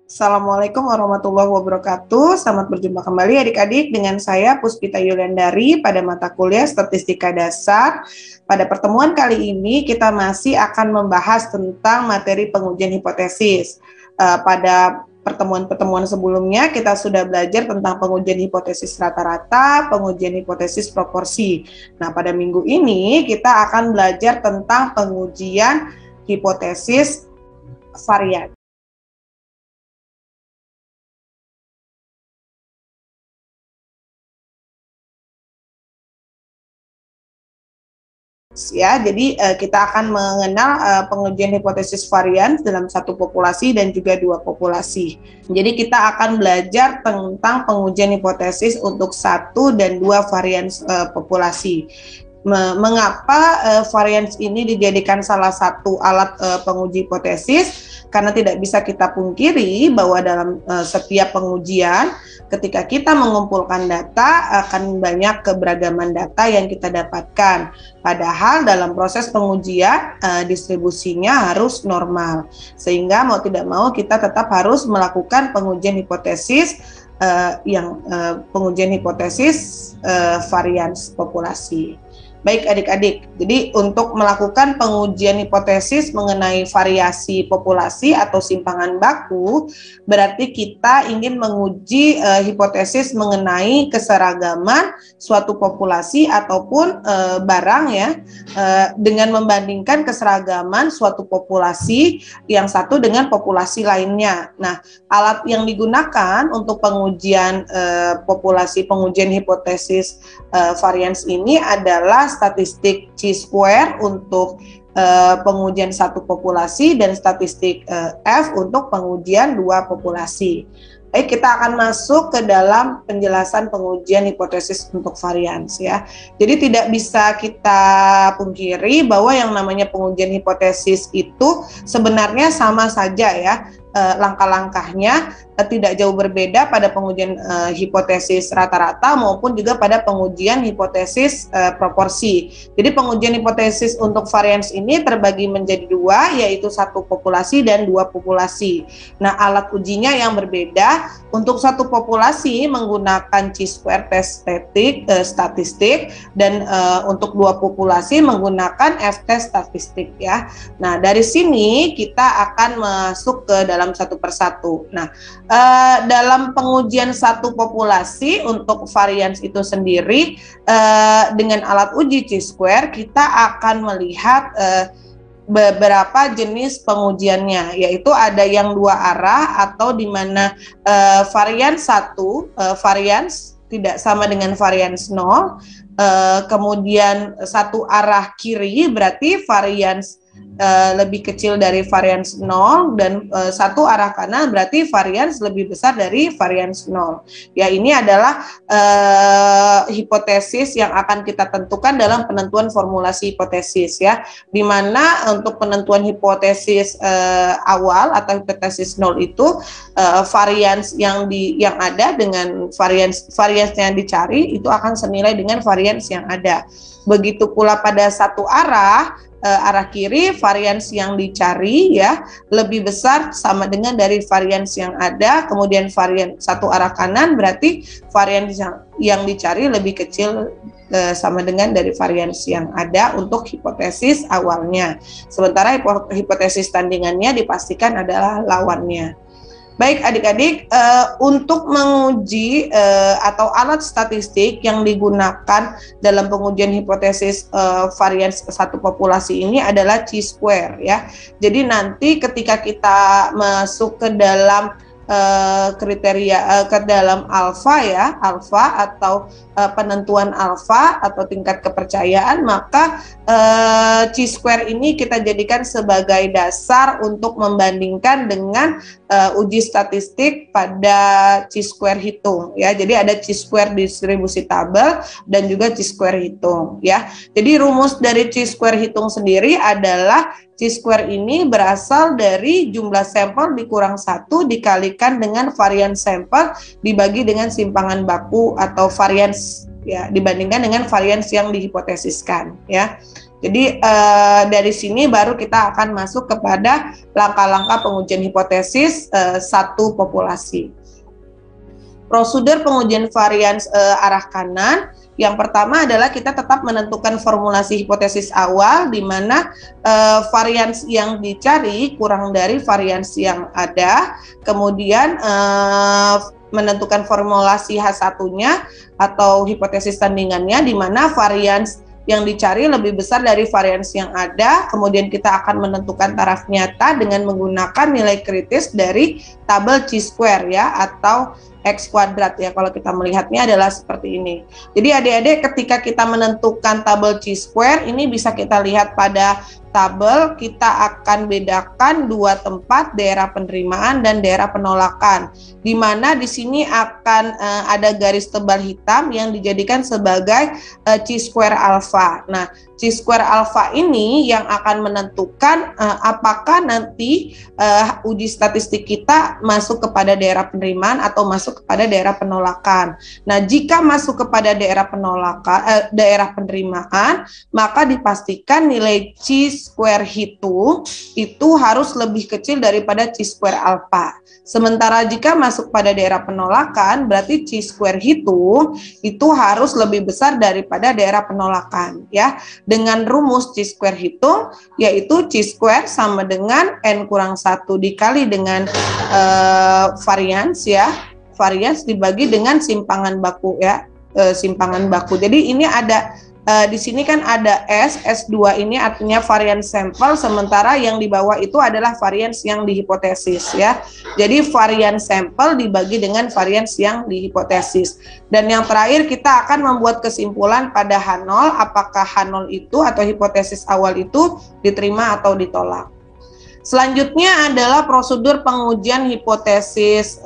Assalamualaikum warahmatullahi wabarakatuh. Selamat berjumpa kembali adik-adik dengan saya Puspita Yuliandari pada mata kuliah Statistika Dasar. Pada pertemuan kali ini kita masih akan membahas tentang materi pengujian hipotesis. Pada pertemuan-pertemuan sebelumnya kita sudah belajar tentang pengujian hipotesis rata-rata, pengujian hipotesis proporsi. Nah, pada minggu ini kita akan belajar tentang pengujian hipotesis varian. Ya, jadi kita akan mengenal pengujian hipotesis varian dalam satu populasi dan juga dua populasi. Jadi kita akan belajar tentang pengujian hipotesis untuk satu dan dua varian populasi. Mengapa varians ini dijadikan salah satu alat penguji hipotesis? Karena tidak bisa kita pungkiri bahwa dalam setiap pengujian, ketika kita mengumpulkan data, akan banyak keberagaman data yang kita dapatkan. Padahal dalam proses pengujian, distribusinya harus normal. Sehingga mau tidak mau kita tetap harus melakukan pengujian hipotesis pengujian hipotesis varians populasi. Baik adik-adik, jadi untuk melakukan pengujian hipotesis mengenai variasi populasi atau simpangan baku, berarti kita ingin menguji hipotesis mengenai keseragaman suatu populasi ataupun barang ya, dengan membandingkan keseragaman suatu populasi yang satu dengan populasi lainnya. Nah, alat yang digunakan untuk pengujian pengujian hipotesis varians ini adalah statistik chi-square untuk pengujian satu populasi dan statistik F untuk pengujian dua populasi. Baik, kita akan masuk ke dalam penjelasan pengujian hipotesis untuk varians ya. Jadi tidak bisa kita pungkiri bahwa yang namanya pengujian hipotesis itu sebenarnya sama saja ya. Langkah-langkahnya tidak jauh berbeda pada pengujian hipotesis rata-rata maupun juga pada pengujian hipotesis proporsi. Jadi pengujian hipotesis untuk varians ini terbagi menjadi dua, yaitu satu populasi dan dua populasi. Nah, alat ujinya yang berbeda. Untuk satu populasi menggunakan chi-square test statistik dan untuk dua populasi menggunakan f-test statistik ya. Nah, dari sini kita akan masuk ke dalam satu persatu. Nah, dalam pengujian satu populasi untuk varians itu sendiri dengan alat uji chi-square kita akan melihat beberapa jenis pengujiannya, yaitu ada yang dua arah atau di mana varians satu varians tidak sama dengan varians 0, kemudian satu arah kiri berarti varians lebih kecil dari varians 0 dan satu arah kanan berarti varians lebih besar dari varians 0. Ya, ini adalah hipotesis yang akan kita tentukan dalam penentuan formulasi hipotesis ya. Di mana untuk penentuan hipotesis awal atau hipotesis 0 itu varians yang ada dengan varians yang dicari itu akan senilai dengan varians yang ada. Begitu pula pada satu arah kiri, varians yang dicari ya lebih besar sama dengan dari varians yang ada, kemudian varian satu arah kanan berarti varians yang dicari lebih kecil sama dengan dari varians yang ada untuk hipotesis awalnya. Sementara hipotesis tandingannya dipastikan adalah lawannya. Baik adik-adik, untuk menguji atau alat statistik yang digunakan dalam pengujian hipotesis varians satu populasi ini adalah chi-square ya. Jadi nanti ketika kita masuk ke dalam kriteria ke dalam alfa ya, alfa atau penentuan alfa atau tingkat kepercayaan, maka chi-square ini kita jadikan sebagai dasar untuk membandingkan dengan uji statistik pada chi-square hitung ya. Jadi ada chi-square distribusi tabel dan juga chi-square hitung ya. Jadi rumus dari chi-square hitung sendiri adalah chi-square ini berasal dari jumlah sampel dikurang 1 dikalikan dengan varians sampel dibagi dengan simpangan baku atau varians ya, dibandingkan dengan varians yang dihipotesiskan ya. Jadi dari sini baru kita akan masuk kepada langkah-langkah pengujian hipotesis satu populasi. Prosedur pengujian varians arah kanan, yang pertama adalah kita tetap menentukan formulasi hipotesis awal, di mana varians yang dicari kurang dari varians yang ada, kemudian menentukan formulasi H1-nya atau hipotesis tandingannya, di mana varians yang dicari lebih besar dari varians yang ada. Kemudian kita akan menentukan taraf nyata dengan menggunakan nilai kritis dari tabel chi-square ya, atau X kuadrat ya, kalau kita melihatnya adalah seperti ini. Jadi adik-adik, ketika kita menentukan tabel chi-square, ini bisa kita lihat pada tabel, kita akan bedakan dua tempat, daerah penerimaan dan daerah penolakan, di mana di sini akan ada garis tebal hitam yang dijadikan sebagai chi-square alpha. Nah, chi-square alpha ini yang akan menentukan apakah nanti uji statistik kita masuk kepada daerah penerimaan atau masuk kepada daerah penolakan. Nah, jika masuk kepada daerah penolakan, daerah penerimaan, maka dipastikan nilai chi-square hitung itu harus lebih kecil daripada chi-square alpha. Sementara jika masuk pada daerah penolakan, berarti chi-square hitung itu harus lebih besar daripada daerah penolakan ya. Dengan rumus chi-square hitung, yaitu chi-square sama dengan n kurang 1 dikali dengan varians ya. Varians dibagi dengan simpangan baku ya, simpangan baku. Jadi ini ada di sini kan ada S2 ini artinya varians sampel, sementara yang di bawah itu adalah varians yang dihipotesis ya. Jadi varians sampel dibagi dengan varians yang dihipotesis. Dan yang terakhir kita akan membuat kesimpulan pada H0, apakah H0 itu atau hipotesis awal itu diterima atau ditolak. Selanjutnya adalah prosedur pengujian hipotesis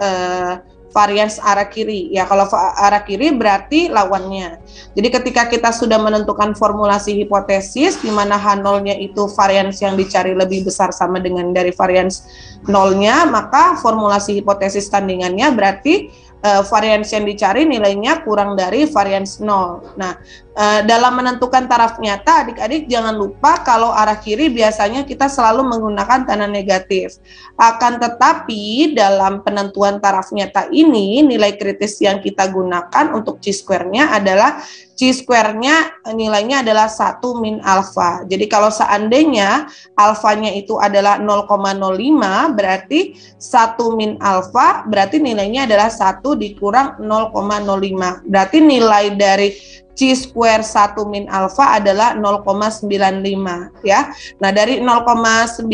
varians arah kiri ya. Kalau arah kiri berarti lawannya. Jadi ketika kita sudah menentukan formulasi hipotesis di mana H0-nya itu varians yang dicari lebih besar sama dengan dari varians nolnya, maka formulasi hipotesis tandingannya berarti varians yang dicari nilainya kurang dari varians 0. Nah, dalam menentukan taraf nyata, adik-adik jangan lupa kalau arah kiri biasanya kita selalu menggunakan tanda negatif. Akan tetapi dalam penentuan taraf nyata ini, nilai kritis yang kita gunakan untuk chi-square-nya adalah chi-square-nya nilainya adalah 1 min alfa. Jadi kalau seandainya alfanya itu adalah 0,05, berarti 1 min alfa berarti nilainya adalah 1 dikurang 0,05. Berarti nilai dari chi-square 1 min alfa adalah 0,95 ya. Nah, dari 0,95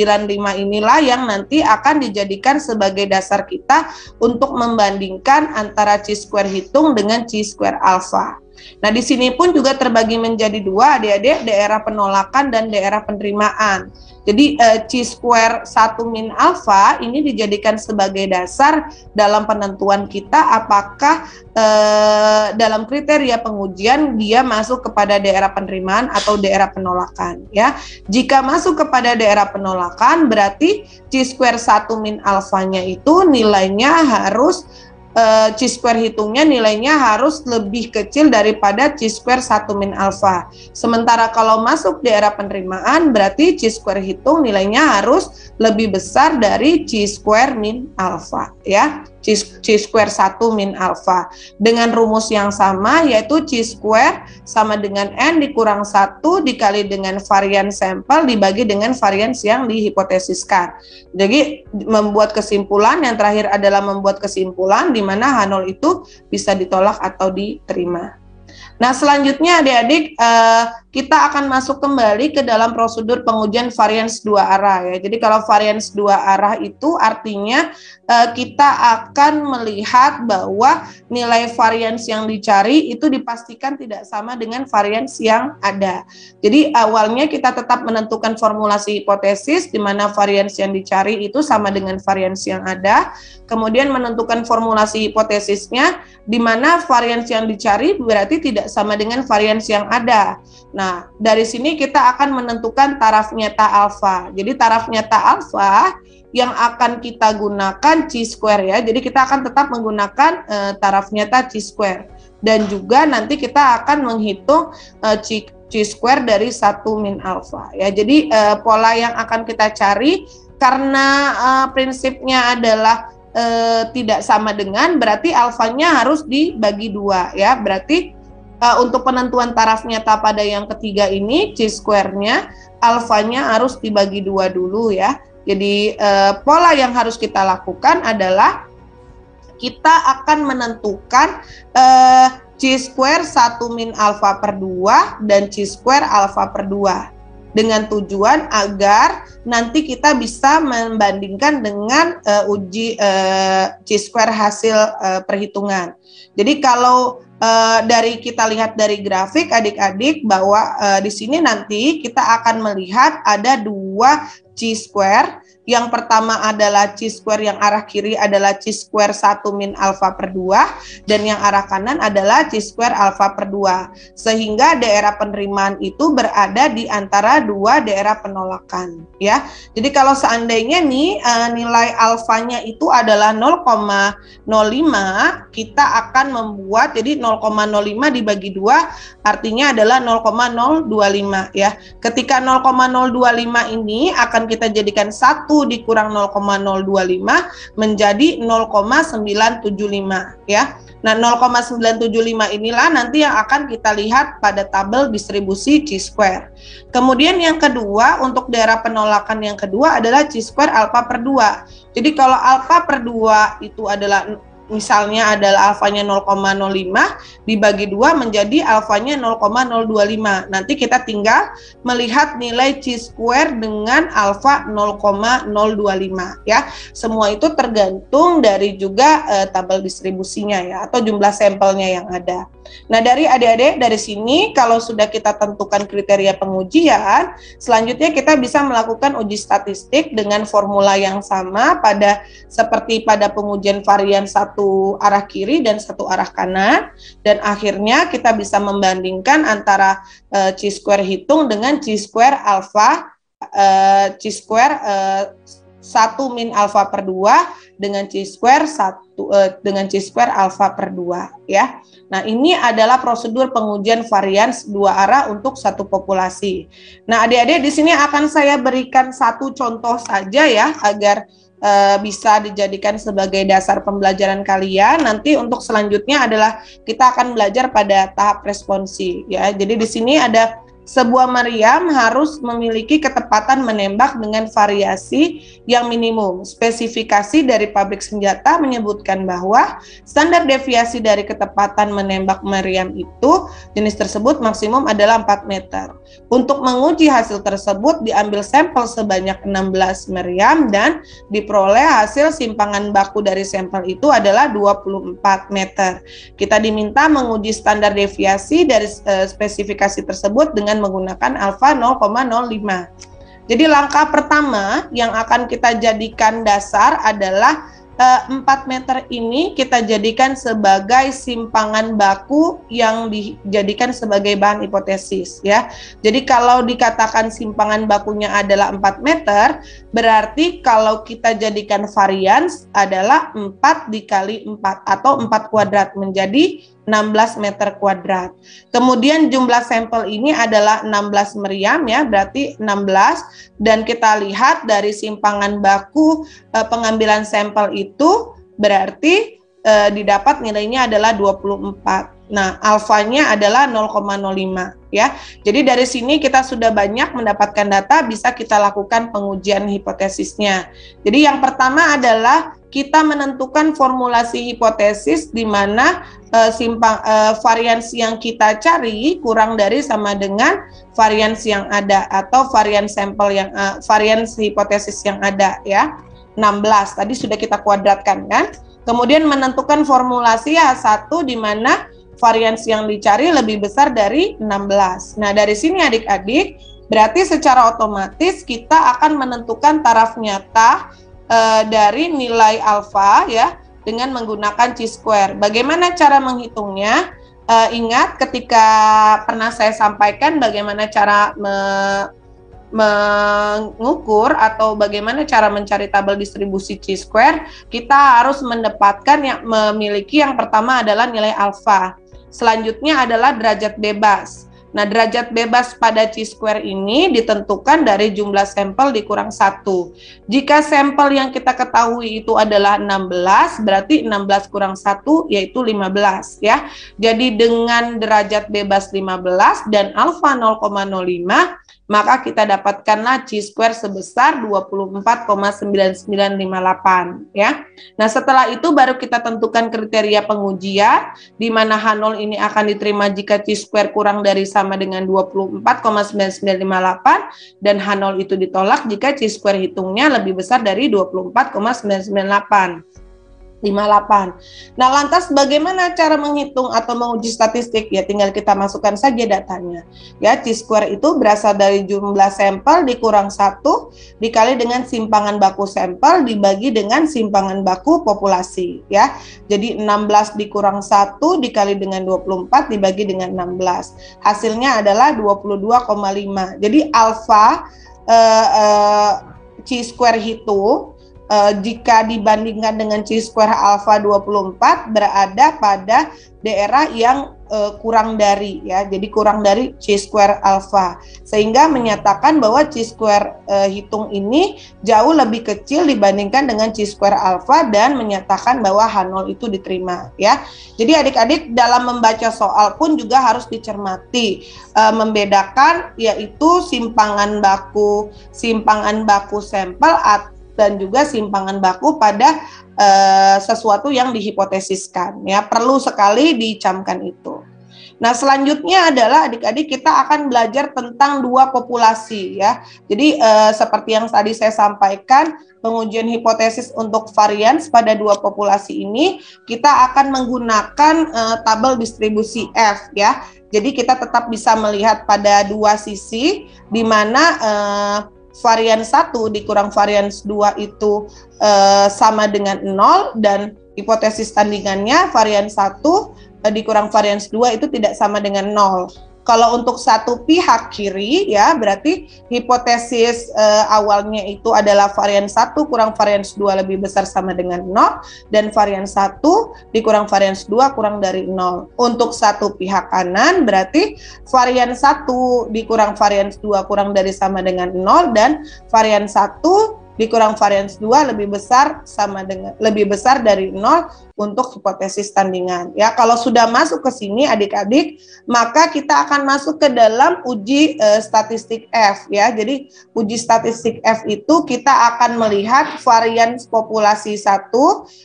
inilah yang nanti akan dijadikan sebagai dasar kita untuk membandingkan antara chi-square hitung dengan chi-square alfa. Nah, di sini pun juga terbagi menjadi dua, adik-adik, daerah penolakan dan daerah penerimaan. Jadi chi-square 1 min alfa ini dijadikan sebagai dasar dalam penentuan kita apakah dalam kriteria pengujian dia masuk kepada daerah penerimaan atau daerah penolakan ya. Jika masuk kepada daerah penolakan berarti chi-square 1 min alfanya itu nilainya harus chi-square hitungnya nilainya harus lebih kecil daripada chi-square 1 min alfa. Sementara kalau masuk daerah penerimaan berarti chi-square hitung nilainya harus lebih besar dari chi-square min alfa ya. Chi-square 1 min alfa dengan rumus yang sama, yaitu chi-square sama dengan n dikurang 1 dikali dengan varians sampel dibagi dengan varians yang dihipotesiskan. Jadi membuat kesimpulan, yang terakhir adalah membuat kesimpulan di mana H0 itu bisa ditolak atau diterima. Nah, selanjutnya adik-adik kita akan masuk kembali ke dalam prosedur pengujian varians dua arah ya. Jadi kalau varians dua arah itu artinya kita akan melihat bahwa nilai varians yang dicari itu dipastikan tidak sama dengan varians yang ada. Jadi awalnya kita tetap menentukan formulasi hipotesis di mana varians yang dicari itu sama dengan varians yang ada. Kemudian menentukan formulasi hipotesisnya di mana varians yang dicari berarti tidak sama dengan varians yang ada. Nah, dari sini kita akan menentukan taraf nyata alfa. Jadi taraf nyata alfa yang akan kita gunakan chi-square ya. Jadi kita akan tetap menggunakan taraf nyata chi-square. Dan juga nanti kita akan menghitung chi-square dari 1 min alfa ya. Jadi pola yang akan kita cari karena prinsipnya adalah tidak sama dengan, berarti alfanya harus dibagi 2 ya. Berarti untuk penentuan taraf nyata pada yang ketiga ini chi-square-nya alfanya harus dibagi 2 dulu ya. Jadi pola yang harus kita lakukan adalah kita akan menentukan chi-square 1 min alfa per 2 dan chi-square alfa per 2 dengan tujuan agar nanti kita bisa membandingkan dengan uji chi-square hasil perhitungan. Jadi kalau dari kita lihat dari grafik adik-adik bahwa di sini nanti kita akan melihat ada 2 chi-square. Yang pertama adalah chi-square yang arah kiri adalah chi-square 1 min alfa per 2 dan yang arah kanan adalah chi-square alfa per 2. Sehingga daerah penerimaan itu berada di antara 2 daerah penolakan ya. Jadi kalau seandainya nih nilai alfanya itu adalah 0,05, kita akan membuat jadi 0,05 dibagi 2 artinya adalah 0,025 ya. Ketika 0,025 ini akan kita jadikan 1 dikurang 0,025 menjadi 0,975 ya. Nah 0,975 inilah nanti yang akan kita lihat pada tabel distribusi chi-square. Kemudian yang kedua untuk daerah penolakan yang kedua adalah chi-square alfa per 2. Jadi kalau alfa per 2 itu adalah misalnya adalah alfanya 0,05 dibagi 2 menjadi alfanya 0,025. Nanti kita tinggal melihat nilai chi-square dengan alfa 0,025 ya. Semua itu tergantung dari juga tabel distribusinya ya atau jumlah sampelnya yang ada. Nah, dari adik-adik dari sini kalau sudah kita tentukan kriteria pengujian, selanjutnya kita bisa melakukan uji statistik dengan formula yang sama seperti pada pengujian varian 1 arah kiri dan 1 arah kanan, dan akhirnya kita bisa membandingkan antara chi-square hitung dengan chi-square alfa chi-square 1 min alfa per 2 dengan chi-square dengan chi-square alfa per 2 ya. Nah, ini adalah prosedur pengujian varians 2 arah untuk satu populasi. Nah, adik-adik di sini akan saya berikan satu contoh saja ya agar bisa dijadikan sebagai dasar pembelajaran kalian. Nanti untuk selanjutnya adalah kita akan belajar pada tahap responsi ya. Jadi di sini ada sebuah meriam harus memiliki ketepatan menembak dengan variasi yang minimum. Spesifikasi dari pabrik senjata menyebutkan bahwa standar deviasi dari ketepatan menembak meriam itu jenis tersebut maksimum adalah 4 meter. Untuk menguji hasil tersebut diambil sampel sebanyak 16 meriam dan diperoleh hasil simpangan baku dari sampel itu adalah 24 meter. Kita diminta menguji standar deviasi dari spesifikasi tersebut dengan menggunakan alfa 0,05. Jadi langkah pertama yang akan kita jadikan dasar adalah 4 meter ini kita jadikan sebagai simpangan baku yang dijadikan sebagai bahan hipotesis ya. Jadi kalau dikatakan simpangan bakunya adalah 4 meter, berarti kalau kita jadikan varians adalah 4 dikali 4 atau 4 kuadrat menjadi 16 meter kuadrat. Kemudian jumlah sampel ini adalah 16 meriam ya, berarti 16, dan kita lihat dari simpangan baku pengambilan sampel itu berarti didapat nilainya adalah 24. Nah, alfanya adalah 0,05 ya. Jadi dari sini kita sudah banyak mendapatkan data, bisa kita lakukan pengujian hipotesisnya. Jadi yang pertama adalah kita menentukan formulasi hipotesis di mana variansi yang kita cari kurang dari sama dengan variansi yang ada atau varian sampel yang variansi hipotesis yang ada ya. 16 tadi sudah kita kuadratkan kan. Kemudian menentukan formulasi H1 di mana variansi yang dicari lebih besar dari 16. Nah, dari sini adik-adik, berarti secara otomatis kita akan menentukan taraf nyata dari nilai alfa ya dengan menggunakan chi-square. Bagaimana cara menghitungnya? Ingat ketika pernah saya sampaikan bagaimana cara mengukur atau bagaimana cara mencari tabel distribusi chi-square, kita harus mendapatkan yang memiliki yang pertama adalah nilai alfa. Selanjutnya adalah derajat bebas. Nah, derajat bebas pada chi-square ini ditentukan dari jumlah sampel dikurang 1. Jika sampel yang kita ketahui itu adalah 16, berarti 16 kurang 1 yaitu 15 ya. Jadi dengan derajat bebas 15 dan alfa 0,05, maka kita dapatkanlah chi-square sebesar 24,9958 ya. Nah, setelah itu baru kita tentukan kriteria pengujian di mana H0 ini akan diterima jika chi-square kurang dari sama dengan 24,9958 dan H0 itu ditolak jika chi-square hitungnya lebih besar dari 24,998. 58. Nah, lantas bagaimana cara menghitung atau menguji statistik? Ya, tinggal kita masukkan saja datanya. Ya, chi-square itu berasal dari jumlah sampel dikurang 1 dikali dengan simpangan baku sampel dibagi dengan simpangan baku populasi. Ya, jadi 16 dikurang 1 dikali dengan 24 dibagi dengan 16. Hasilnya adalah 22,5. Jadi alfa chi-square itu jika dibandingkan dengan chi-square alfa 24 berada pada daerah yang kurang dari ya, jadi kurang dari chi-square alfa, sehingga menyatakan bahwa chi-square hitung ini jauh lebih kecil dibandingkan dengan chi-square alfa dan menyatakan bahwa H0 itu diterima ya. Jadi adik-adik dalam membaca soal pun juga harus dicermati membedakan yaitu simpangan baku sampel dan juga simpangan baku pada sesuatu yang dihipotesiskan ya, perlu sekali dicamkan itu. Nah, selanjutnya adalah adik-adik kita akan belajar tentang dua populasi ya. Jadi seperti yang tadi saya sampaikan, pengujian hipotesis untuk varians pada dua populasi ini kita akan menggunakan tabel distribusi F ya. Jadi kita tetap bisa melihat pada dua sisi di mana varian 1 dikurang varian 2 itu sama dengan 0 dan hipotesis tandingannya varian 1 dikurang varian 2 itu tidak sama dengan 0. Kalau untuk satu pihak kiri ya berarti hipotesis awalnya itu adalah varian 1 kurang varian 2 lebih besar sama dengan 0 dan varian 1 dikurang varian 2 kurang dari 0. Untuk satu pihak kanan berarti varian 1 dikurang varian 2 kurang dari sama dengan 0 dan varian 1 dikurang varian 2 lebih besar dari 0 untuk hipotesis tandingan. Ya, kalau sudah masuk ke sini adik-adik, maka kita akan masuk ke dalam uji statistik F ya. Jadi uji statistik F itu kita akan melihat varians populasi 1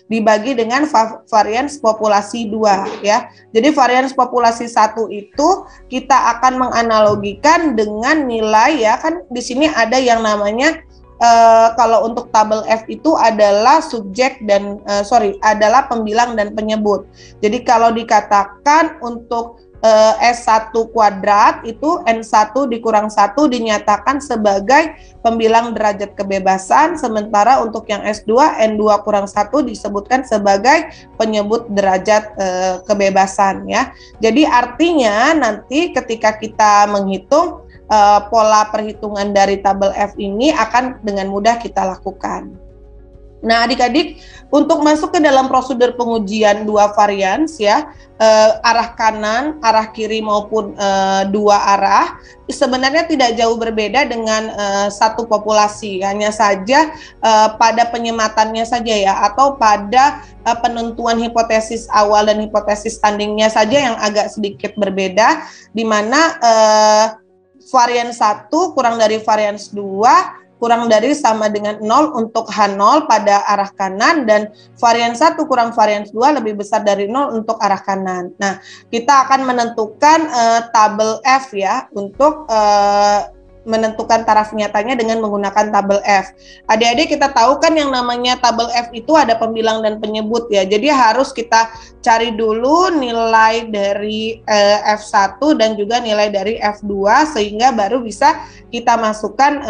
dibagi dengan varians populasi 2 ya. Jadi varians populasi 1 itu kita akan menganalogikan dengan nilai ya, kan di sini ada yang namanya kalau untuk tabel F itu adalah subjek dan adalah pembilang dan penyebut. Jadi kalau dikatakan untuk S1 kuadrat itu N1 dikurang 1 dinyatakan sebagai pembilang derajat kebebasan, sementara untuk yang S2 N2 kurang 1 disebutkan sebagai penyebut derajat kebebasan ya. Jadi artinya nanti ketika kita menghitung pola perhitungan dari tabel F ini akan dengan mudah kita lakukan. Nah, adik-adik, untuk masuk ke dalam prosedur pengujian dua varians ya, arah kanan, arah kiri maupun dua arah, sebenarnya tidak jauh berbeda dengan satu populasi, hanya saja pada penyematannya saja ya, atau pada penentuan hipotesis awal dan hipotesis tandingnya saja yang agak sedikit berbeda, di mana varian 1 kurang dari varian 2 kurang dari sama dengan 0 untuk H0 pada arah kanan dan varian 1 kurang varian 2 lebih besar dari 0 untuk arah kanan. Nah, kita akan menentukan tabel F ya untuk menentukan taraf nyatanya dengan menggunakan tabel F. Adik-adik kita tahu kan yang namanya tabel F itu ada pembilang dan penyebut ya. Jadi harus kita cari dulu nilai dari F1 dan juga nilai dari F2 sehingga baru bisa kita masukkan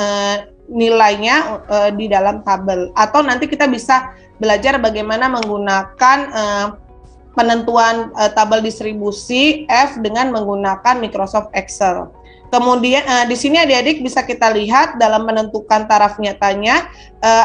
nilainya di dalam tabel. Atau nanti kita bisa belajar bagaimana menggunakan penentuan tabel distribusi F dengan menggunakan Microsoft Excel. Kemudian di sini adik-adik bisa kita lihat dalam menentukan taraf nyatanya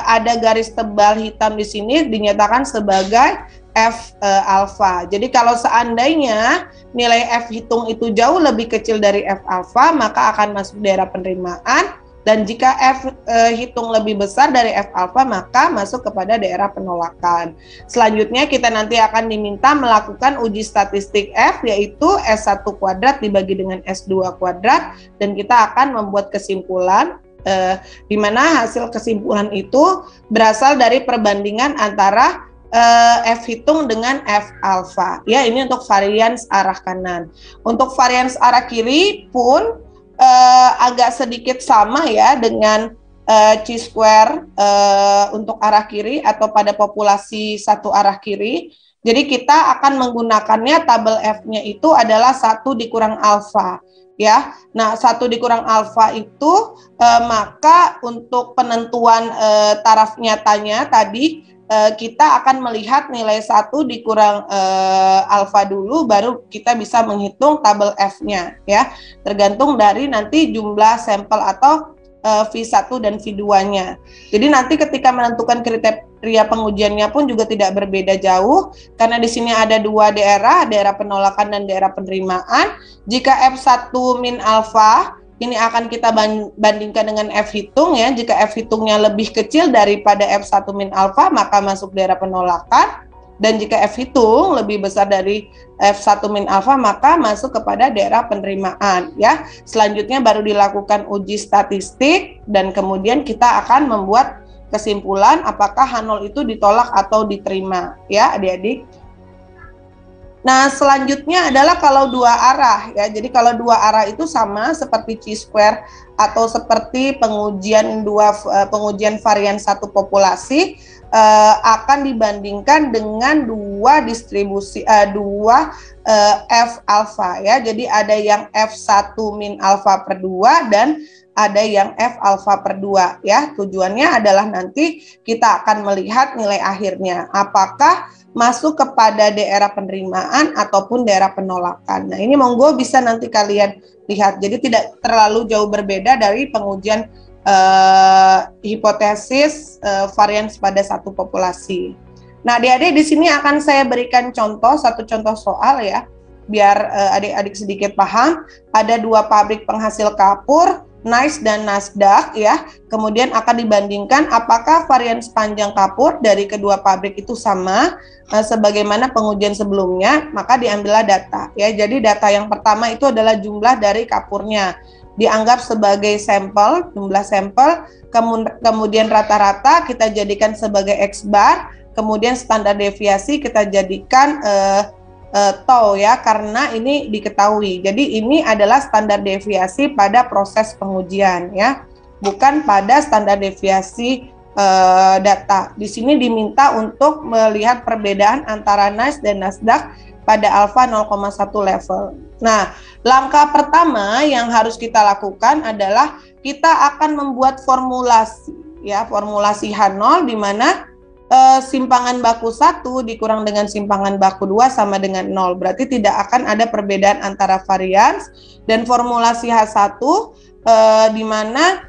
ada garis tebal hitam di sini dinyatakan sebagai F alfa. Jadi kalau seandainya nilai F hitung itu jauh lebih kecil dari F alfa, maka akan masuk daerah penerimaan. Dan jika F hitung lebih besar dari F alfa, maka masuk kepada daerah penolakan. Selanjutnya kita nanti akan diminta melakukan uji statistik F, yaitu S1 kuadrat dibagi dengan S2 kuadrat, dan kita akan membuat kesimpulan, di mana hasil kesimpulan itu berasal dari perbandingan antara F hitung dengan F alfa. Ya, ini untuk varians arah kanan. Untuk varians arah kiri pun agak sedikit sama ya dengan chi-square untuk arah kiri atau pada populasi satu arah kiri. Jadi kita akan menggunakannya tabel F-nya itu adalah 1 dikurang alfa. Ya, nah 1 dikurang alfa itu maka untuk penentuan taraf nyatanya tadi kita akan melihat nilai 1 dikurang alfa dulu, baru kita bisa menghitung tabel F-nya ya, tergantung dari nanti jumlah sampel atau V1 dan V2-nya. Jadi nanti ketika menentukan kriteria pengujiannya pun juga tidak berbeda jauh, karena di sini ada 2 daerah penolakan dan daerah penerimaan. Jika F1 min alfa ini akan kita bandingkan dengan F hitung ya. Jika F hitungnya lebih kecil daripada F1 min alfa, maka masuk daerah penolakan. Dan jika F hitung lebih besar dari F1 min alfa, maka masuk kepada daerah penerimaan ya. Selanjutnya baru dilakukan uji statistik, dan kemudian kita akan membuat kesimpulan apakah H0 itu ditolak atau diterima ya adik-adik. Nah, selanjutnya adalah kalau 2 arah ya. Jadi kalau 2 arah itu sama seperti chi-square atau seperti pengujian varian satu populasi, akan dibandingkan dengan 2 distribusi 2 F alfa ya. Jadi ada yang F1 min alfa per 2 dan ada yang F alfa per 2 ya. Tujuannya adalah nanti kita akan melihat nilai akhirnya apakah masuk kepada daerah penerimaan ataupun daerah penolakan. Nah, ini monggo bisa nanti kalian lihat. Jadi tidak terlalu jauh berbeda dari pengujian hipotesis varian pada satu populasi. Nah, adik-adik di sini akan saya berikan satu contoh soal ya, biar adik-adik sedikit paham. Ada 2 pabrik penghasil kapur, NICE dan Nasdaq ya. Kemudian akan dibandingkan apakah varian sepanjang kapur dari kedua pabrik itu sama sebagaimana pengujian sebelumnya, maka diambillah data ya. Jadi data yang pertama itu adalah jumlah dari kapurnya. Dianggap sebagai sampel, jumlah sampel, kemudian rata-rata kita jadikan sebagai X bar, kemudian standar deviasi kita jadikan tau ya, karena ini diketahui. Jadi ini adalah standar deviasi pada proses pengujian ya, bukan pada standar deviasi data. Di sini diminta untuk melihat perbedaan antara NICE dan Nasdaq pada alfa 0,1 level. Nah, langkah pertama yang harus kita lakukan adalah kita akan membuat formulasi ya, formulasi H0 di mana simpangan baku 1 dikurang dengan simpangan baku 2 sama dengan 0. Berarti tidak akan ada perbedaan antara varians, dan formulasi H1 di mana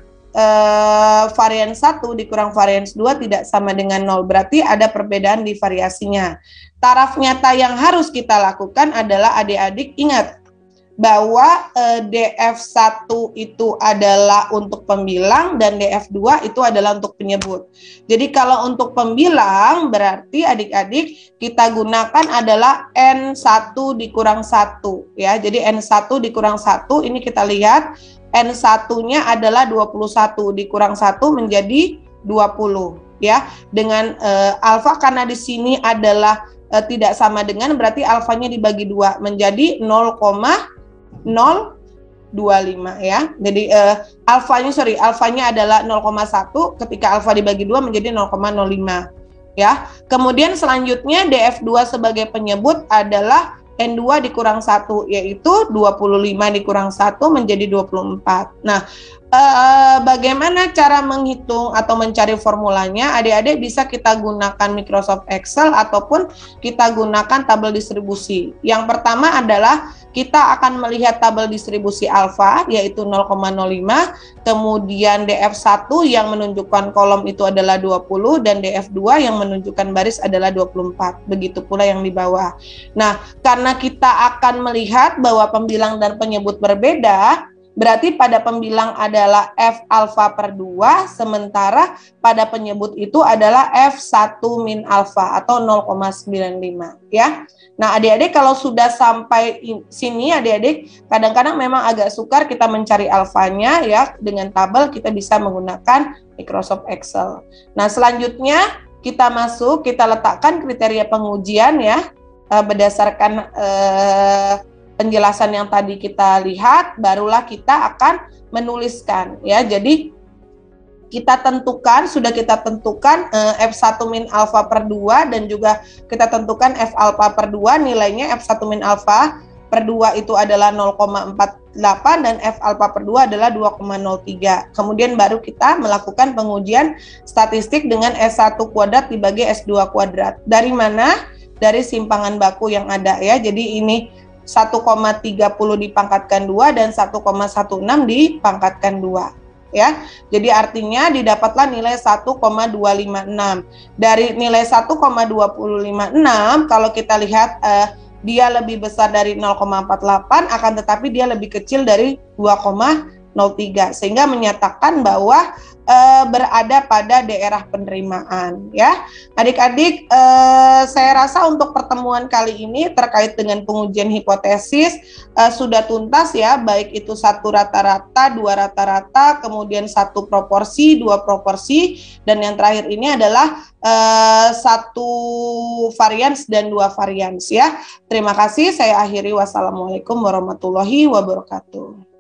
varian 1 dikurang varian 2 tidak sama dengan 0. Berarti ada perbedaan di variasinya. Taraf nyata yang harus kita lakukan adalah adik-adik ingat bahwa DF1 itu adalah untuk pembilang dan DF2 itu adalah untuk penyebut. Jadi kalau untuk pembilang berarti adik-adik kita gunakan adalah N1 dikurang 1 ya. Jadi N1 dikurang 1 ini kita lihat N1-nya adalah 21 dikurang 1 menjadi 20 ya. Dengan alfa karena di sini adalah tidak sama dengan, berarti alfanya dibagi 2 menjadi 0,025 ya. Jadi alfanya adalah 0,1, ketika alfa dibagi 2 menjadi 0,05 ya. Kemudian selanjutnya DF2 sebagai penyebut adalah N2 dikurang 1, yaitu 25 dikurang 1 menjadi 24. Nah, Bagaimana cara menghitung atau mencari formulanya? Adik-adik bisa kita gunakan Microsoft Excel ataupun kita gunakan tabel distribusi. Yang pertama adalah kita akan melihat tabel distribusi alfa yaitu 0,05, kemudian DF1 yang menunjukkan kolom itu adalah 20 dan DF2 yang menunjukkan baris adalah 24. Begitu pula yang di bawah. Nah, karena kita akan melihat bahwa pembilang dan penyebut berbeda, berarti pada pembilang adalah F alfa per 2, sementara pada penyebut itu adalah F1 min alfa atau 0,95 ya. Nah, adik-adik kalau sudah sampai sini, adik-adik kadang-kadang memang agak sukar kita mencari alfanya ya. Dengan tabel kita bisa menggunakan Microsoft Excel. Nah, selanjutnya kita masuk, kita letakkan kriteria pengujian ya, berdasarkan penjelasan yang tadi kita lihat, barulah kita akan menuliskan ya. Jadi kita tentukan, sudah kita tentukan F1 min alfa per 2 dan juga kita tentukan F alfa per 2, nilainya F1 min alfa per 2 itu adalah 0,48 dan F alfa per 2 adalah 2,03. Kemudian baru kita melakukan pengujian statistik dengan S1 kuadrat dibagi S2 kuadrat. Dari mana? Dari simpangan baku yang ada ya. Jadi ini 1,30 dipangkatkan 2 dan 1,16 dipangkatkan 2 ya. Jadi artinya didapatlah nilai 1,256. Dari nilai 1,256 kalau kita lihat dia lebih besar dari 0,48, akan tetapi dia lebih kecil dari 2,03, sehingga menyatakan bahwa berada pada daerah penerimaan ya. Adik-adik, saya rasa untuk pertemuan kali ini terkait dengan pengujian hipotesis sudah tuntas ya, baik itu 1 rata-rata, 2 rata-rata, kemudian 1 proporsi, 2 proporsi, dan yang terakhir ini adalah 1 varians dan 2 varians ya. Terima kasih, saya akhiri. Wassalamualaikum warahmatullahi wabarakatuh.